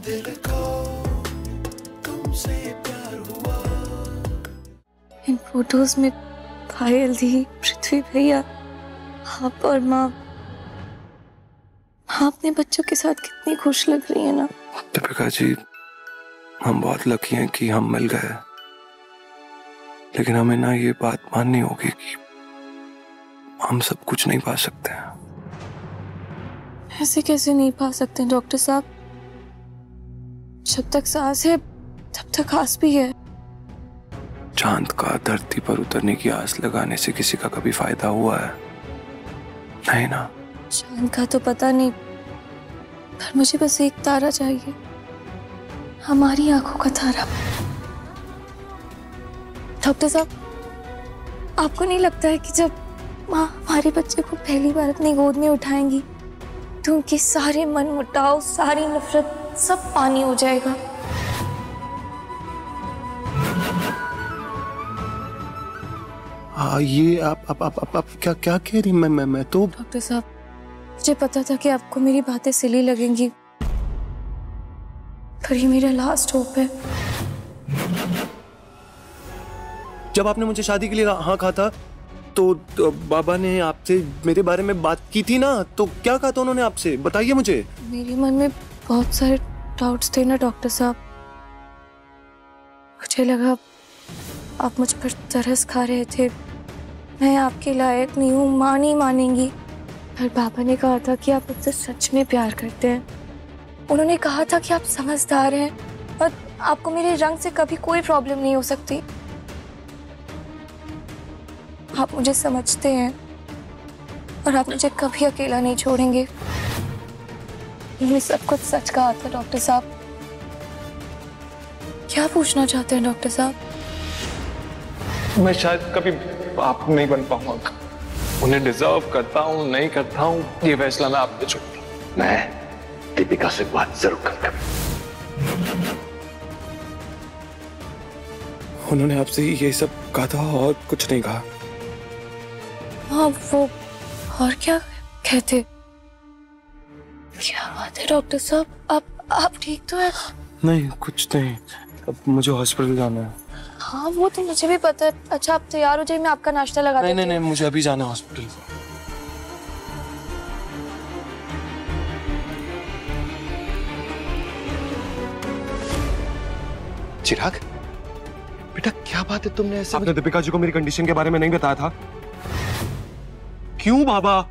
दिल को तुमसे प्यार हुआ। इन फोटोज में पायल दी, पृथ्वी भैया, आप और माँ अपने बच्चों के साथ कितनी खुश लग रही है ना। दीपिका जी, हम बहुत लकी हैं कि हम मिल गए, लेकिन हमें ना ये बात माननी होगी कि हम सब कुछ नहीं पा सकते हैं। ऐसे कैसे नहीं पा सकते डॉक्टर साहब? जब तक सांस है तब तक आस भी है। चांद का धरती पर उतरने की आस लगाने से किसी का कभी फायदा हुआ है? नहीं ना। चांद का तो पता नहीं, पर मुझे बस एक तारा चाहिए, हमारी आंखों का तारा। डॉक्टर साहब, आपको नहीं लगता है कि जब माँ हमारे बच्चे को पहली बार अपनी गोद में उठाएंगी तो उनके सारे मन मुटाव, सारी नफरत सब पानी हो जाएगा? ये आप क्या क्या कह रही? मैं तो डॉक्टर साहब, मुझे पता था कि आपको मेरी बातें सिली लगेंगी, पर ये मेरा लास्ट होप है। जब आपने मुझे शादी के लिए हाँ कहा था तो बाबा ने आपसे मेरे बारे में बात की थी ना, तो क्या कहा था उन्होंने आपसे? बताइए मुझे। मेरे मन में बहुत सारे डाउट्स थे ना डॉक्टर साहब। मुझे लगा आप मुझ पर तरस खा रहे थे, मैं आपके लायक नहीं हूँ, माँ नहीं मानेंगी। पर बाबा ने कहा था कि आप मुझसे सच में प्यार करते हैं। उन्होंने कहा था कि आप समझदार हैं और आपको मेरे रंग से कभी कोई प्रॉब्लम नहीं हो सकती। आप मुझे समझते हैं और आप मुझे कभी अकेला नहीं छोड़ेंगे। मैंने सब कुछ सच कहा था डॉक्टर साहब। क्या पूछना चाहते हैं डॉक्टर साहब? मैं शायद कभी बाप नहीं बन पाऊंगा। उन्हें डिजर्व करता हूँ नहीं करता हूँ, ये फैसला मैं आप पे छोड़ता हूँ। मैं दीपिका से बात जरूर करूंगा। उन्होंने आपसे ये सब कहा था और कुछ नहीं कहा? हाँ, वो और क्या कहते? क्या बात है डॉक्टर साहब, आप ठीक तो है? नहीं, कुछ नहीं। अब मुझे हॉस्पिटल जाना है। हाँ, वो तो मुझे भी पता है। अच्छा, आप तैयार हो जाइए, मैं आपका नाश्ता लगा देती हूँ। नहीं, मुझे अभी जाना है हॉस्पिटल। चिराग बेटा, क्या बात है? तुमने ऐसे आपने दीपिका जी को मेरी कंडीशन के बारे में नहीं बताया था? क्यों बाबा?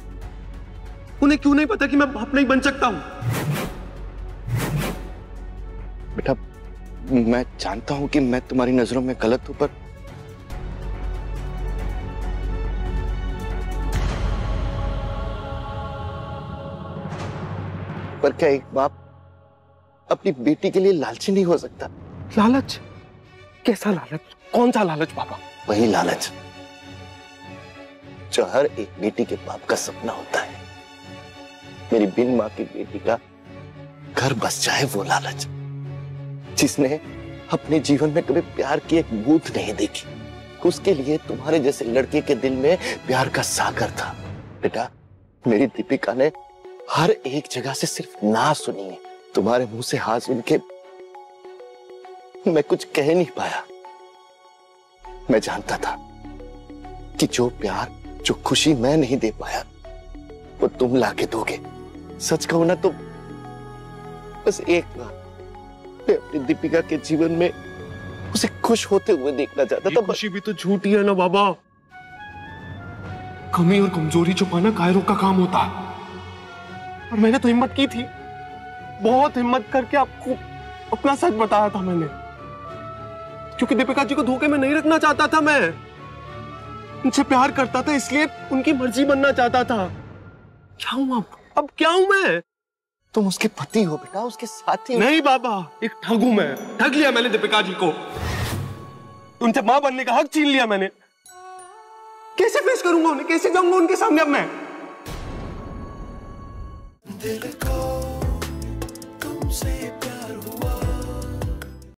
उन्हें क्यों नहीं पता कि मैं बाप नहीं बन सकता हूँ? बेटा, मैं जानता हूं कि मैं तुम्हारी नजरों में गलत हूं, पर क्या एक बाप अपनी बेटी के लिए लालची नहीं हो सकता? लालच? कैसा लालच? कौन सा लालच बाबा? वही लालच जो हर एक बेटी के बाप का सपना होता है। मेरी बिन मां की बेटी का घर बस जाए, वो लालच जिसने अपने जीवन में कभी प्यार की एक बूंद नहीं देखी, उसके लिए तुम्हारे जैसे लड़के के दिल में प्यार का सागर था। बेटा, मेरी दीपिका ने हर एक जगह से सिर्फ ना सुनी है। तुम्हारे मुंह से हाँ सुन के मैं कुछ कह नहीं पाया। मैं जानता था कि जो प्यार, जो खुशी मैं नहीं दे पाया, वो तुम लाके दोगे। सच कहूं ना तो बस एक बार मैं अपनी दीपिका के जीवन में उसे खुश होते हुए देखना चाहता था। खुशी भी तो झूठी है ना बाबा। कमी और कमजोरी छुपाना कायरों का काम होता है, और मैंने तो हिम्मत की थी, बहुत हिम्मत करके आपको अपना सच बताया था मैंने, क्योंकि दीपिका जी को धोखे में नहीं रखना चाहता था। मैं उनसे प्यार करता था, इसलिए उनकी मर्जी बनना चाहता था। क्या हूं अब क्या हूं मैं? तुम उसके पति हो बेटा, उसके साथी। नहीं बाबा, एक ठग हूं मैं। ठग लिया मैंने दीपिका जी को, उनसे मां बनने का हक छीन लिया मैंने। कैसे फेस करूंगा उन्हें? कैसे जाऊंगा उनके सामने अब मैं? दिल को